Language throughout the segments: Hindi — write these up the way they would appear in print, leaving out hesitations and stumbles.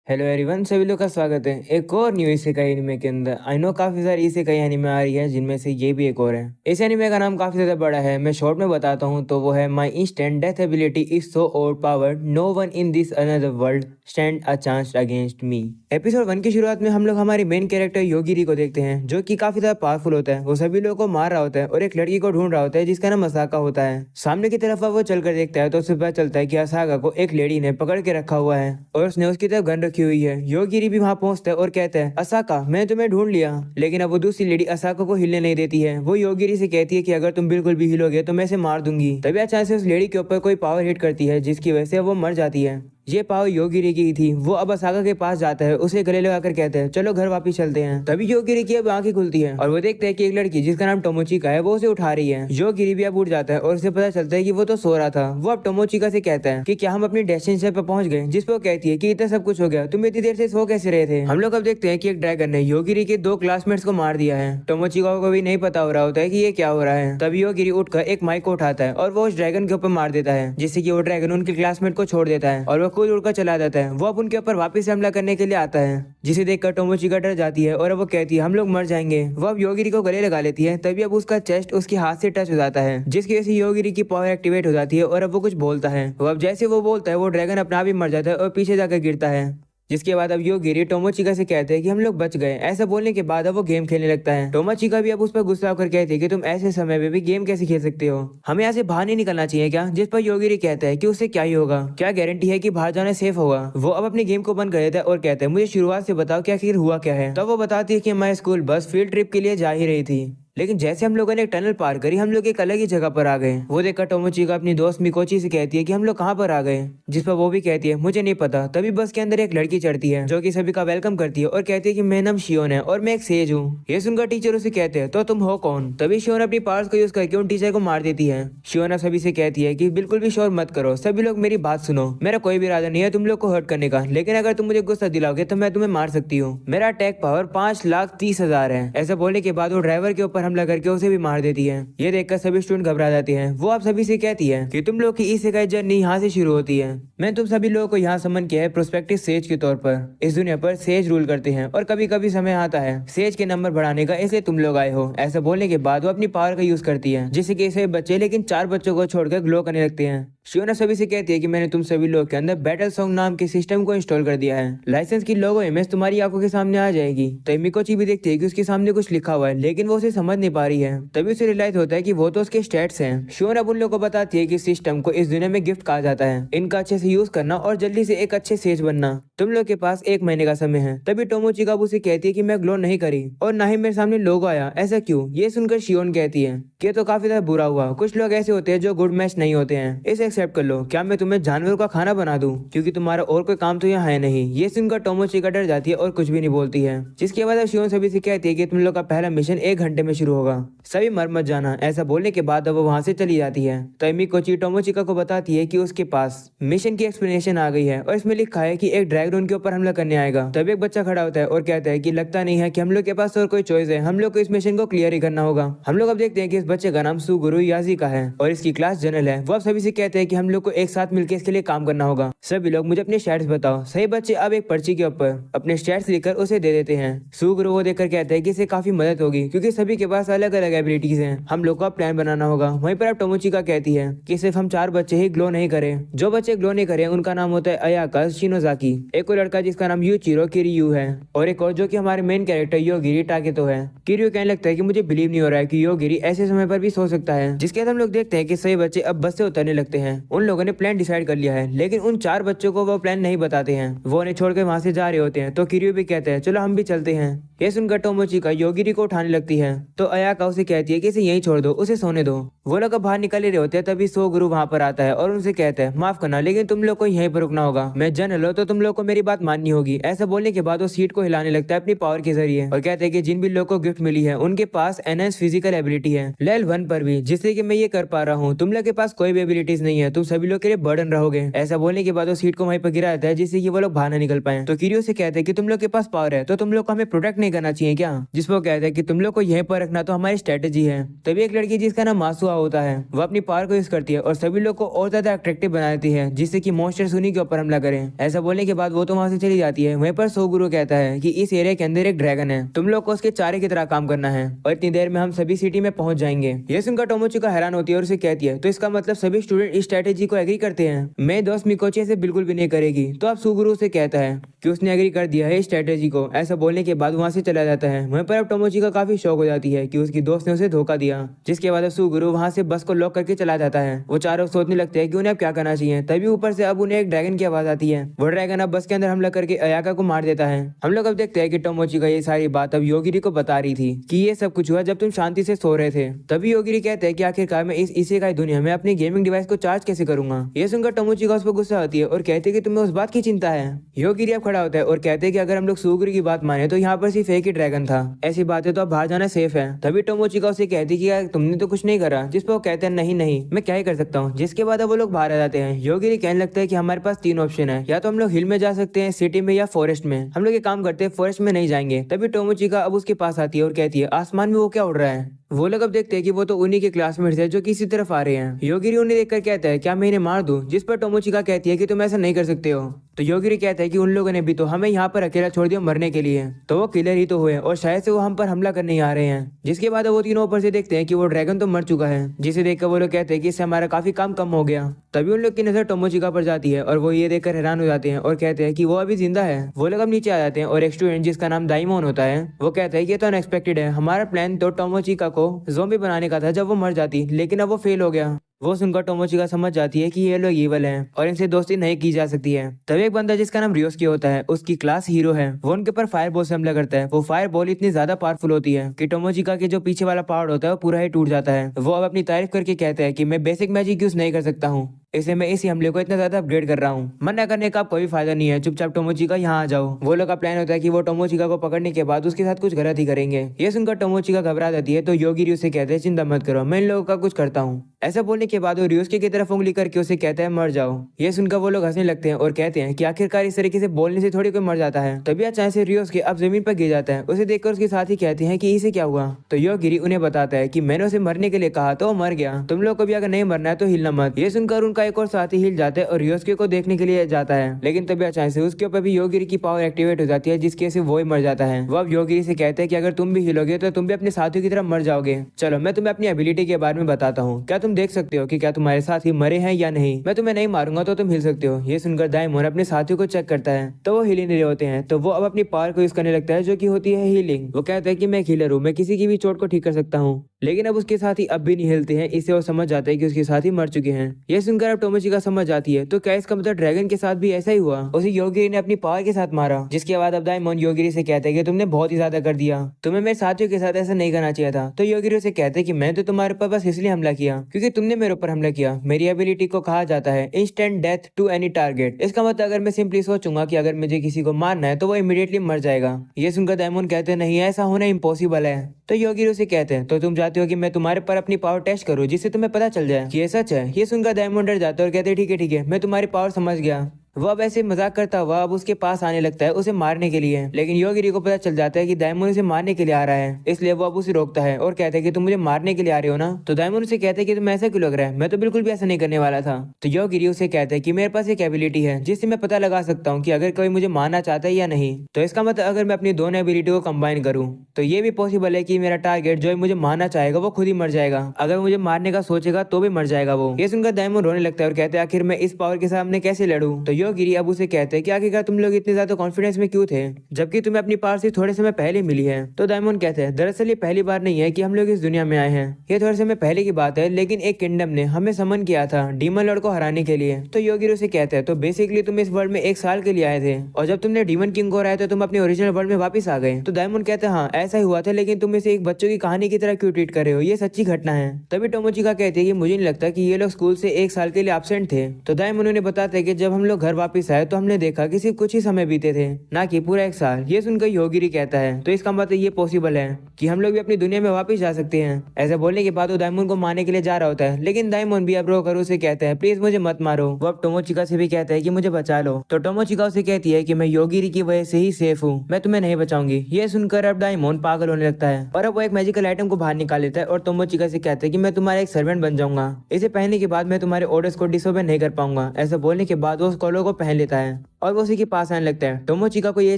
हेलो एवरीवन, सभी लोग का स्वागत है एक और न्यू इसेकाई एनिमे के अंदर। आई नो काफी सारी इसेकाई एनिमे आ रही है, जिनमें से ये भी एक और है। इस एनिमे का नाम काफी ज्यादा बड़ा है, मैं शॉर्ट में बताता हूँ तो वो है my instant death ability is so overpowered, no one in this another world stand a chance against me. Episode 1 की शुरुआत में हम लोग हमारे मेन कैरेक्टर योगिरी को देखते हैं, जो कि काफी ज्यादा पावरफुल होता है। वो सभी लोगों को मार रहा होता है और एक लड़की को ढूंढ रहा होता है जिसका नाम असाका होता है। सामने की तरफ वो चलकर देखता है तो उसे पता चलता है कि असाका को एक लेडी ने पकड़ के रखा हुआ है और उसने उसकी तरफ गन रखी हुई है। योगिरी भी वहां पहुंचता है और कहता है, असाका मैंने तुम्हें ढूंढ लिया। लेकिन अब वो दूसरी लेडी असाका को हिलने नहीं देती है। वो योगिरी से कहती है कि अगर तुम बिल्कुल भी हिलोगे तो मैं इसे मार दूंगी। तभी अचानक से उस लेडी के ऊपर कोई पावर हिट करती है, जिसकी वजह से वो मर जाती है। ये पावर योगिरी की थी। वो अब असाका के पास जाता है, उसे गले लगाकर कहता है, चलो घर वापस चलते हैं। तभी योगिरी की अब आंखें खुलती है और वो देखता है कि एक लड़की जिसका नाम टोमोचिका है वो उसे उठा रही है। योगिरी भी अब उठ जाता है और उसे पता चलता है कि वो तो सो रहा था। वो अब टोमोचिका से कहता है कि क्या हम अपनी डेस्टिनेशन पर पहुंच गए, जिस पर वो कहती है कि इतना सब कुछ हो गया, तुम इतनी देर से सो कैसे रहे थे। हम लोग अब देखते हैं कि एक ड्रैगन ने योगिरी के 2 क्लासमेट्स को मार दिया है। टोमोचिका को भी नहीं पता हो रहा होता है कि ये क्या हो रहा है। तभी योगिरी उठकर एक माइक को उठाता है और वो उस ड्रैगन के ऊपर मार देता है, जिससे कि वो ड्रैगन उनके क्लासमेट को छोड़ देता है और वो खुद उड़कर चला जाता है। वो अब उनके ऊपर वापस हमला करने के लिए आता है, जिसे देखकर टोमोचिका डर जाती है और अब वो कहती है, हम लोग मर जाएंगे। वो अब योगिरी को गले लगा लेती है। तभी अब उसका चेस्ट उसके हाथ से टच हो जाता है, जिसकी वजह से योगिरी की पावर एक्टिवेट हो जाती है और अब वो कुछ बोलता है। वो अब जैसे वो बोलता है वो ड्रैगन अपना भी मर जाता है और पीछे जाकर गिरता है। जिसके बाद अब योगिरी टोमोचिका से कहते हैं कि हम लोग बच गए। ऐसा बोलने के बाद अब वो गेम खेलने लगता है। टोमोचिका भी अब उस पर गुस्सा होकर कहती है कि तुम ऐसे समय में भी गेम कैसे खेल सकते हो, हमें यहाँ से बाहर नहीं निकलना चाहिए क्या। जिस पर योगिरी कहता है कि उससे क्या ही होगा, क्या गारंटी है कि बाहर जाना सेफ होगा। वो अब अपनी गेम को बंद कर देता है और कहता है, मुझे शुरुआत से बताओ कि आखिर हुआ क्या है। तब वो बताती है कि हमारे स्कूल बस फील्ड ट्रिप के लिए जा ही रही थी, लेकिन जैसे हम लोगों ने एक टनल पार करी हम लोग एक अलग ही जगह पर आ गए। वो देखकर टोमोचिका अपनी दोस्त मिकोची से कहती है कि हम लोग कहाँ पर आ गए, जिस पर वो भी कहती है, मुझे नहीं पता। तभी बस के अंदर एक लड़की चढ़ती है जो कि सभी का वेलकम करती है और कहती है कि मेरा नाम शियोन है और मैं एक सेज हूँ। ये सुनकर टीचर उसे कहते हैं, तो तुम हो कौन। तभी शियोन अपनी पावर्स को यूज करके उन टीचर को मार देती है। शियोन अब सभी से कहती है कि बिल्कुल भी शोर मत करो, सभी लोग मेरी बात सुनो। मेरा कोई भी इरादा नहीं है तुम लोग को हर्ट करने का, लेकिन अगर तुम मुझे गुस्सा दिलाओगे तो मैं तुम्हें मार सकती हूँ। मेरा अटैक पावर 5,30,000 है। ऐसा बोलने के बाद वो ड्राइवर के ऊपर हमला करके उसे भी मार देती है। ये देखकर सभी स्टूडेंट घबरा जाते हैं। वो आप सभी से कहती है कि तुम लोग की इसेकाई जर्नी यहाँ से शुरू होती है। मैं तुम सभी लोगों को यहाँ समन किया है प्रोस्पेक्टिव सेज के तौर पर। इस दुनिया पर सेज रूल करते हैं और कभी कभी समय आता है सेज के नंबर बढ़ाने का, इसलिए तुम लोग आए हो। ऐसा बोलने के बाद वो अपनी पावर का यूज करती है, जिससे कि इसे बच्चे लेकिन 4 बच्चों को छोड़कर ग्लो करने लगते हैं। शियोना सभी से कहती है कि मैंने तुम सभी लोग के अंदर बैटल सॉन्ग नाम के सिस्टम को इंस्टॉल कर दिया है। लाइसेंस की लोगो इमेज तुम्हारी आंखों के सामने आ जाएगी। तो मिकोची भी देखती है कि उसके सामने कुछ लिखा हुआ है, लेकिन वो उसे समझ नहीं पा रही है। तभी उसे रियलाइज होता है कि वो तो उसके स्टेट्स हैं। शियोना अब उन लोगों को बताती है कि सिस्टम को इस दुनिया में गिफ्ट कहा जाता है, इनका अच्छे से यूज करना और जल्दी से एक अच्छे सेज बनना। तुम लोग के पास 1 महीने का समय है। तभी टोमोचिका उसे कहती है कि मैं ग्लो नहीं करी और ना ही मेरे सामने लोगो आया, ऐसा क्यों। ये सुनकर शियोन कहती है कि तो काफी ज्यादा बुरा हुआ, कुछ लोग ऐसे होते हैं जो गुड मैच नहीं होते हैं, इसे एक्सेप्ट कर लो। क्या मैं तुम्हें जानवरों का खाना बना दूं, क्योंकि तुम्हारा और कोई काम तो यहाँ है नहीं। ये सुनकर टोमोचिका डर जाती है और कुछ भी नहीं बोलती है। जिसके बाद शियोन सभी से कहती है कि तुम लोग का पहला मिशन 1 घंटे में शुरू होगा, सभी मर मत जाना। ऐसा बोलने के बाद वो वहां से चली जाती है। तो मिकोची टोमोचिका को बताती है कि उसके पास मिशन की एक्सप्लेनेशन आ गई है और इसमें लिखा है कि एक ड्रैगन उनके ऊपर हमला करने आएगा। तभी एक बच्चा खड़ा होता है और कहता है कि लगता नहीं है कि हम लोग के पास और कोई चॉइस है, हम लोग को इस मिशन को क्लियर ही करना होगा। हम लोग अब देखते हैं कि इस बच्चे का नाम सुगुरु याजिका है और इसकी क्लास जनरल है। वो अब सभी से कहते हैं कि हम लोग को एक साथ मिलकर इसके लिए काम करना होगा। सभी लोग मुझे अपने स्टैट्स बताओ। सही बच्चे अब एक पर्ची के ऊपर अपने स्टैट्स लिखकर उसे दे देते हैं। सुगुरु वो देखकर कहता है कि इससे काफी मदद होगी, क्योंकि सभी के पास अलग अलग एबिलिटीज हैं, हम लोग को प्लान बनाना होगा। वहीं पर अब टोमोचिका कहती है कि सिर्फ हम 4 बच्चे ही ग्लो नहीं करें। जो बच्चे ग्लो नहीं करें उनका नाम होता है अयाका शिनोजाकी, एक और लड़का जिसका नाम यूचिरो किरियू है, और एक और जो कि हमारे मेन कैरेक्टर योगिरी टाकेतो है। किरियू कहने लगता है कि मुझे बिलीव नहीं हो रहा है कि योगिरी ऐसे समय पर भी सो सकता है। जिसके बाद हम लोग देखते हैं कि सभी बच्चे अब बस से उतरने लगते हैं। उन लोगों ने प्लान डिसाइड कर लिया है, लेकिन उन 4 बच्चों को वो प्लान नहीं बताते हैं। वो उन्हें छोड़कर वहां से जा रहे होते हैं। तो किरियू भी कहते हैं चलो हम भी चलते हैं। ये सुनकर टोमोचिका योगिरी को उठाने लगती है, तो अयाका उसे कहती है कि इसे यहीं छोड़ दो, उसे सोने दो। वो लोग बाहर निकल रहे होते हैं। तभी सोगुरु वहां पर आता है और उनसे कहता है माफ करना, लेकिन तुम लोग को यहीं पर रुकना होगा। मैं जनरल हूं तो तुम लोग को मेरी बात माननी होगी। ऐसा बोलने के बाद वो सीट को हिलाने लगता है अपनी पावर के जरिए और कहते हैं कि जिन भी लोग को गिफ्ट मिली है उनके पास एनहांस फिजिकल एबिलिटी है लेवल 1 पर भी, जिससे कि मैं ये कर पा रहा हूँ। तुम लोग के पास कोई भी एबिलिटीज नहीं नहीं है, तुम सभी लोग के लिए बर्डन रहोगे। ऐसा बोलने के बाद वो सीट को वहीं पर गिरा देता है जिससे कि वो लोग बाहर ना निकल पाए। तो किरियो से कहते हैं कि तुम लोग के पास पावर है तो तुम लोग को हमें प्रोटेक्ट नहीं करना चाहिए क्या? जिस पर वो कहते हैं कि तुम लोग को यहीं पर रखना तो हमारी स्ट्रेटेजी है। तभी एक लड़की जिसका नाम मासुआ होता है वो अपनी पावर को यूज करती है और सभी लोग को और ज्यादा अट्रैक्टिव बना देती है जिससे कि मॉन्स्टर्स उन्हीं के ऊपर हमला करें। ऐसा बोलने के बाद वो तो वहां से चली जाती है। वहीं पर सोगुरु कहता है कि इस एरिया के अंदर एक ड्रैगन है, तुम लोग को उसके चारे की तरह काम करना है और इतनी देर में हम सभी सिटी में पहुंच जाएंगे। ये सुनकर टोमोचिका हैरान होती है और उसे कहती है तो इसका मतलब सभी स्टूडेंट इस स्ट्रेटेजी को एग्री करते हैं? मेरे दोस्त मिकोची से बिल्कुल भी नहीं करेगी। तो अब सुगुरु से कहता है कि उसने एग्री कर दिया है इस स्ट्रेटेजी को। ऐसा बोलने के बाद वहां से चला जाता है। वहीं पर अब टोमोचिका काफी शौक हो जाती है कि उसकी दोस्त ने उसे धोखा दिया, जिसके बाद सुगुरु वहां से बस को लॉक करके चला जाता है। वो चारों सोचने लगते हैं कि उन्हें अब क्या करना चाहिए। तभी ऊपर से अब उन्हें एक ड्रैगन की आवाज आती है। वो ड्रैगन अब बस के अंदर हमला करके अयाका को मार देता है। हम लोग अब देखते हैं कि टोमोचिका ये सारी बात अब योगिरी को बता रही थी कि ये सब कुछ हुआ जब तुम शांति से सो रहे थे। तभी योगिरी कहते हैं कि आखिरकार मैं इस इसेकाई दुनिया में अपनी गेमिंग डिवाइस को चार्ज कैसे करूंगा। ये सुनकर टोमोचिका उस पर गुस्सा होती है और कहते हैं कि तुम्हें उस बात की चिंता है। योगिरी अब खड़ा होता है और कहते हैं कि अगर हम लोग सुगुरु की बात माने तो यहाँ पर सिर्फ एक ही ड्रैगन था, ऐसी बातें तो अब बाहर जाना सेफ है। तभी टोमोचिका उसे कहती है कि यार तुमने तो कुछ नहीं करा, जिस पर वो कहते हैं नहीं नहीं मैं क्या ही कर सकता हूँ। जिसके बाद अब वो लोग बाहर आ जाते हैं। योगिरी कहने लगता है कि हमारे पास तीन ऑप्शन है, या तो हम लोग हिल में जा सकते हैं, सिटी में या फॉरेस्ट में। हम लोग ये काम करते हैं फॉरेस्ट में नहीं जाएंगे। तभी टोमोचिका अब उसके पास आती है और कहती है आसमान में वो क्या उड़ रहा है। वो लोग अब देखते हैं कि वो तो उन्हीं के क्लासमेट्स है जो किसी तरफ आ रहे हैं। योगिरी उन्हें देखकर कहता है क्या मैं इन्हें मार दूं, जिस पर टोमोचिका कहती है कि तुम ऐसा नहीं कर सकते हो। तो योगिरी कहता है कि उन लोगों ने भी तो हमें यहाँ पर अकेला छोड़ दिया मरने के लिए, तो वो किलर ही तो हुए और शायद से वो हम पर हमला करने ही आ रहे हैं। जिसके बाद वो तीनों ऊपर से देखते हैं कि वो ड्रैगन तो मर चुका है, जिसे देखकर वो लोग कहते हैं कि इससे हमारा काफी काम कम हो गया। तभी उन लोग की नजर टोमोचिका पर जाती है और वो ये देखकर हैरान हो जाते हैं और कहते हैं कि वो अभी जिंदा है। वो लोग अब नीचे आ जाते हैं और एक स्टूडेंट जिसका नाम दाइमोन होता है वो कहता है कि ये तो अनएक्सपेक्टेड है, हमारा प्लान तो टोमोचिका को ज़ॉम्बी बनाने का था जब वो मर जाती, लेकिन अब वो फेल हो गया। वो सुनकर टोमोचिका समझ जाती है कि ये लोग ईवल हैं और इनसे दोस्ती नहीं की जा सकती है। तभी एक बंदा जिसका नाम रियोस्की होता है, उसकी क्लास हीरो है, वो उनके ऊपर फायर बॉल से हमला करता है। वो फायर बॉल इतनी ज्यादा पावरफुल होती है कि टोमोचिका के जो पीछे वाला पहाड़ होता है वो पूरा ही टूट जाता है। वो अब अपनी तारीफ करके कहता है कि मैं बेसिक मैजिक यूज नहीं कर सकता हूँ, इसलिए मैं इसी हमले को इतना ज्यादा अपग्रेड कर रहा हूँ। मना करने का कोई फायदा नहीं है, चुपचाप टोमोचिका यहाँ आ जाओ। वो लोग का प्लान होता है कि वो टोमोचिका को पकड़ने के बाद उसके साथ कुछ गलत ही करेंगे। ये सुनकर टोमोचिका घबरा जाती है तो योगिरी उसे कहते हैं चिंता मत करो, मैं इन लोगों का कुछ करता हूँ। ऐसा बोलने के बाद वो रियोस्की की तरफ उंगली करके उसे कहता है मर जाओ। ये सुनकर वो लोग हंसने लगते हैं और कहते हैं कि आखिरकार इस तरीके से बोलने से थोड़ी कोई मर जाता है। तभी अचानक से रियोस्की अब जमीन पर गिर जाता है। उसे देखकर उसके साथी कहते हैं कि इसे क्या हुआ। तो योगिरी उन्हें बताता है कि मैंने उसे मरने के लिए कहा तो वो मर गया, तुम लोग को भी अगर नहीं मरना है तो हिलना मत। ये सुनकर उनका एक और साथी हिल जाता है और रियोस्की को देखने के लिए जाता है, लेकिन तभी अचानक से उसके ऊपर भी योगिरी की पावर एक्टिवेट हो जाती है, जिसकी वजह से वो ही मर जाता है। वो अब योगिरी से कहते हैं कि अगर तुम भी हिलोगे तो तुम भी अपने साथियों की तरफ मर जाओगे। चलो मैं तुम्हें अपनी एबिलिटी के बारे में बताता हूँ, क्या तुम देख सकते हो कि क्या तुम्हारे साथी मरे हैं या नहीं। मैं तुम्हें नहीं मारूंगा तो तुम हिल सकते हो। ये सुनकर दाइमोन अपने साथियों को चेक करता है तो वो हिल ही नहीं रहे होते हैं। तो वो अब अपनी पावर को यूज करने लगता है जो कि होती है हीलिंग। वो कहता है कि मैं एक हीलर हूँ, मैं किसी की भी चोट को ठीक कर सकता हूँ। लेकिन अब उसके साथी अब भी नहीं हिलते हैं, इससे वो समझ जाते हैं कि उसके साथी मर चुके हैं। ये सुनकर अब टोमोचिका समझ जाती है तो क्या इसका मतलब ड्रैगन के साथ भी ऐसा ही हुआ, उसे योगिरी ने अपनी पावर के साथ मारा। जिसके बाद अब दाइमोन योगिरी से कहते हैं कि तुमने बहुत ही ज्यादा कर दिया, तुम्हें मेरे साथियों के साथ ऐसा नहीं करना चाहिए था। तो योगिरी उसे कहते हैं कि मैं तो तुम्हारे ऊपर बस इसलिए हमला किया क्योंकि तुमने मेरे ऊपर हमला किया। मेरी एबिलिटी को कहा जाता है instant death to any target. इसका मतलब अगर मैं सिंपली सोचूंगा कि अगर मुझे किसी को मारना है तो वो इमीडिएटली मर जाएगा। ये सुनकर दाइमोन कहते हैं नहीं ऐसा होना इम्पॉसिबल है। तो योगिरी उसे कहते हैं तो तुम चाहते हो कि मैं तुम्हारे पर अपनी पावर टेस्ट करूं जिससे तुम्हें पता चल जाए कि ये सच है। ये सुनकर दाइमोन डर जाता है और कहते हैं ठीक है मैं तुम्हारी पावर समझ गया। वो अब ऐसे मजाक करता हुआ अब उसके पास आने लगता है उसे मारने के लिए, लेकिन योगिरी को पता चल जाता है कि दाइमोन उसे मारने के लिए आ रहा है, इसलिए वो अब उसे रोकता है और कहता है कि तुम मुझे मारने के लिए आ रहे हो ना। तो दाइमोन उसे कहता है कि तुम्हें ऐसा क्यों लग रहा है, मैं तो बिल्कुल भी ऐसा नहीं करने वाला था। तो योगिरी उसे कहता है कि मेरे पास एक एबिलिटी है जिससे मैं पता लगा सकता हूँ कि अगर कोई मुझे मारना चाहता है या नहीं। तो इसका मतलब अगर मैं अपनी दोनों एबिलिटी को कंबाइन करूँ तो ये भी पॉसिबल है कि मेरा टारगेट जो मुझे मारना चाहेगा वो खुद ही मर जाएगा, अगर मुझे मारने का सोचेगा तो भी मर जाएगा वो। ये सुनकर दाइमोन रोने लगता है और कहते हैं आखिर मैं इस पावर के सामने कैसे लड़ूं। तो योगिरी अब उसे कहते हैं कि आखिरकार तुम लोग इतने ज्यादा कॉन्फिडेंस में क्यों थे जबकि तुम्हें अपनी पावर से थोड़े समय पहले मिली है। तो दाइमोन कहते हैं दरअसल ये पहली बार नहीं है कि हम लोग इस दुनिया में आए हैं, ये थोड़े समय पहले की बात है, लेकिन एक किंगडम ने हमें समन किया था डीमन लॉर्ड को हराने के लिए। तो योगिरी उसे कहते हैं तो बेसिकली तुम इस वर्ल्ड में 1 साल के लिए आए थे और जब तुमने डीमन किंग को हराया तो तुम अपने ओरिजिनल वर्ल्ड में वापस आ गए। तो दाइमोन कहते हैं हाँ ऐसा ही हुआ था, लेकिन तुम इसे एक बच्चों की कहानी की तरह क्यों ट्रीट कर रहे हो, ये सच्ची घटना है। तभी टोमोचिका कहती है कि मुझे नहीं लगता कि ये लोग स्कूल से 1 साल के लिए एब्सेंट थे। तो दाइमोन उन्हें बताते हैं कि जब हम लोग घर वापिस आए तो हमने देखा कि सिर्फ कुछ ही समय बीते थे, ना कि पूरा 1 साल। ये सुनकर योगिरी कहता है तो इसका मतलब ये पॉसिबल है कि हम लोग भी अपनी दुनिया में वापस जा सकते हैं। ऐसा बोलने के बाद वो डायमंड को मारने के लिए जा रहा होता है, लेकिन डायमंड भी अब रोकर उसे कहता है प्लीज मुझे मत मारो। वो अब टोमोचिका से भी कहता है कि मुझे बचा लो, तो टोमोचिका उसे कहती है कि मैं योगिरी की वजह से ही सेफ हूँ, मैं तुम्हें नहीं बचाऊंगी। ये सुनकर अब डायमंड पागल होने लगता है और अब वो एक मैजिकल आइटम को बाहर निकाल लेता है और टोमोचिका से कहता है कि मैं तुम्हारा एक सर्वेंट बन जाऊंगा, इसे पहनने के बाद मैं तुम्हारे ऑर्डर्स को डिसोबे नहीं कर पाऊंगा। ऐसा बोलने के बाद वो उस कॉलर को पहन लेता है और वो उसी के पास आने लगता है। टोमोचिका को ये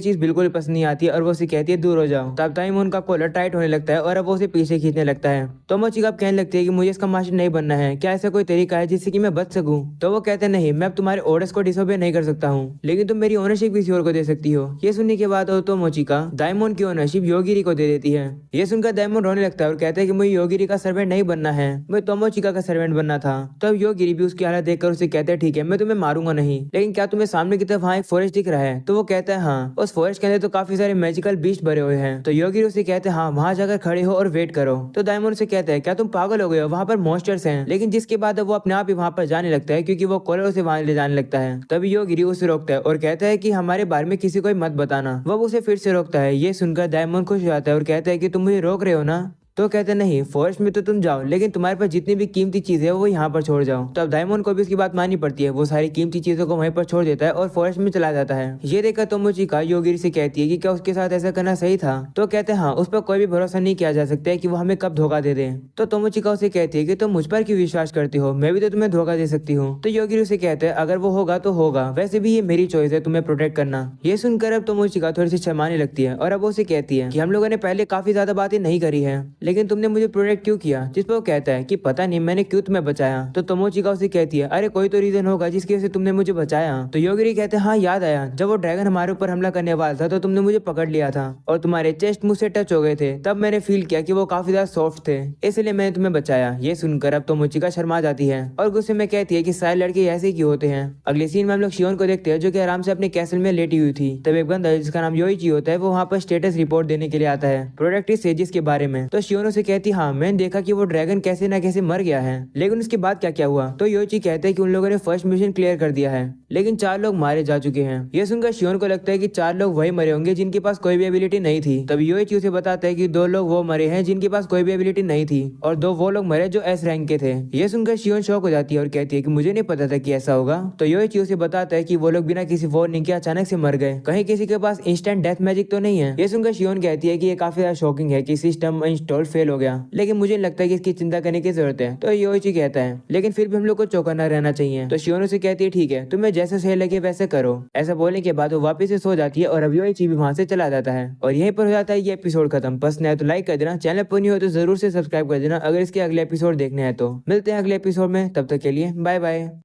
चीज बिल्कुल पसंद नहीं आती है और वो उसे कहती है दूर हो जाओ। तब डायमंड का कॉलर टाइट होने लगता है और अब वो उसे पीछे खींचने लगता है। टोमोचिका अब कहने लगती है कि मुझे इसका मास्टर नहीं बनना है, क्या ऐसा कोई तरीका है जिससे कि मैं बच सकूं? तो वो कहते हैं नहीं, मैं अब तुम्हारे ऑर्डर्स को डिसोबे नहीं कर सकता हूँ, लेकिन तुम मेरी ओनरशिप किसी और को दे सकती हो। ये सुनने के बाद टोमोचिका डायमंड की ओनरशिप योगिरी को दे देती है। ये सुनकर डायमंड रोने लगता है और कहता है कि मुझे योगिरी का सर्वेंट नहीं बनना है, मैं टोमोचिका का सर्वेंट बनना था। तब योगिरी भी उसकी हालत देखकर उसे कहते हैं ठीक है, मैं तुम्हें मारूंगा नहीं, लेकिन क्या तुम्हें सामने की तरफ वहाँ एक फॉरेस्ट दिख रहा है? तो वो कहता है हाँ, उस फॉरेस्ट के अंदर तो काफी सारे मैजिकल बीस्ट भरे हुए हैं। तो योगिरी उसे कहते हैं हाँ, वहाँ जाकर खड़े हो और वेट करो। तो डायमंड उसे कहता है क्या तुम पागल हो गए हो, वहाँ पर मॉन्स्टर्स हैं। लेकिन जिसके बाद वो अपने आप ही वहाँ पर जाने लगता है क्योंकि वो कॉलर उसे वहाँ ले जाने लगता है। तभी योगिरी उसे रोकता है और कहता है कि हमारे बारे में किसी को मत बताना। वो उसे फिर से रोकता है। ये सुनकर डायमंड खुश हो जाता है और कहता है कि तुम मुझे रोक रहे हो ना? तो कहते नहीं, फॉरेस्ट में तो तुम जाओ, लेकिन तुम्हारे पास जितनी भी कीमती चीजें है वो यहाँ पर छोड़ जाओ। तब डायमंड को भी उसकी बात माननी पड़ती है। वो सारी कीमती चीजों को वहीं पर छोड़ देता है और फॉरेस्ट में चला जाता है। ये देखकर टोमोचिका योगिरी से कहती है कि क्या उसके साथ ऐसा करना सही था? तो कहते हैं हाँ, उस पर कोई भी भरोसा नहीं किया जा सकता है कि वो हमें कब धोखा दे दे। तो टोमोचिका उसे कहती है कि तुम मुझ पर क्यों विश्वास करती हो, मैं भी तो तुम्हें धोखा दे सकती हूँ। तो योगिरी उसे कहते हैं अगर वो होगा तो होगा, वैसे भी ये मेरी चॉइस है तुम्हें प्रोटेक्ट करना। ये सुनकर अब टोमोचिका थोड़ी सी शर्माने लगती है और अब उसे कहती है कि हम लोगों ने पहले काफी ज्यादा बातें नहीं करी है, लेकिन तुमने मुझे प्रोटेक्ट क्यों किया? जिस पर वो कहता है कि पता नहीं, मैंने क्यों तुम्हें बचाया। तो टोमोचिका उसे कहती है अरे कोई तो रीजन होगा जिसकी वजह से तुमने मुझे बचाया। तो योगिरी कहते हैं हाँ याद आया, जब वो ड्रैगन हमारे ऊपर हमला करने वाला था तो तुमने मुझे पकड़ लिया था और तुम्हारे चेस्ट मुझसे टच हो गए थे, तब मैंने फील किया कि वो काफी ज्यादा सॉफ्ट थे, इसलिए मैंने तुम्हें बचाया। ये सुनकर अब टोमोचिका शर्मा जाती है और गुस्से में कहती है कि सारे लड़के ऐसे ही क्यों होते हैं। अगले सीन में हम लोग शियोन को देखते हैं जो कि आराम से अपने कैसल में लेटी हुई थी। तब एक बंदा जिसका नाम योइची होता है वो वहाँ पर स्टेटस रिपोर्ट देने के लिए आता है प्रोडक्टिव सेजिस के बारे में। तो शियोन उसे कहती हाँ, मैंने देखा कि वो ड्रैगन कैसे ना कैसे मर गया है, लेकिन उसके बाद क्या क्या हुआ? तो योइची कहते हैं कि उन लोगों ने फर्स्ट मिशन क्लियर कर दिया है, लेकिन 4 लोग मारे जा चुके हैं। ये सुनकर शियोन को लगता है कि 4 लोग वही मरे होंगे जिनके पास कोई भी एबिलिटी नहीं थी। तब योइची उसे बताता है कि 2 लोग वो मरे हैं जिनके पास कोई भी एबिलिटी नहीं थी और 2 वो लोग मरे जो एस रैंक के थे। ये सुनकर शियोन शॉक हो जाती है और कहती है कि मुझे नहीं पता था कि ऐसा होगा। तो योइची उसे बताता है कि वो लोग बिना किसी वार्निंग के अचानक से मर गए, कहीं किसी के पास इंस्टेंट डेथ मैजिक तो नहीं है। ये सुनकर शियोन कहती है कि ये काफी ज्यादा शॉकिंग है कि सिस्टम इंस्टॉल फेल हो गया, लेकिन मुझे लगता है कि इसकी चिंता करने की जरूरत है। तो योइची कहता है लेकिन फिर भी हम लोग को चौकन्ना रहना चाहिए। तो शियोन उसे कहती है ठीक है, तुम्हें जैसे सही लगे वैसे करो। ऐसा बोलने के बाद वो वापस से सो जाती है और अब योइची भी वहां से चला जाता है और यहीं पर हो जाता है ये एपिसोड खत्म। पसंद आए तो लाइक कर देना, चैनल पर नहीं हो तो जरूर से सब्सक्राइब कर देना अगर इसके अगले एपिसोड देखने हैं। तो मिलते हैं अगले एपिसोड में, तब तक के लिए बाय बाय।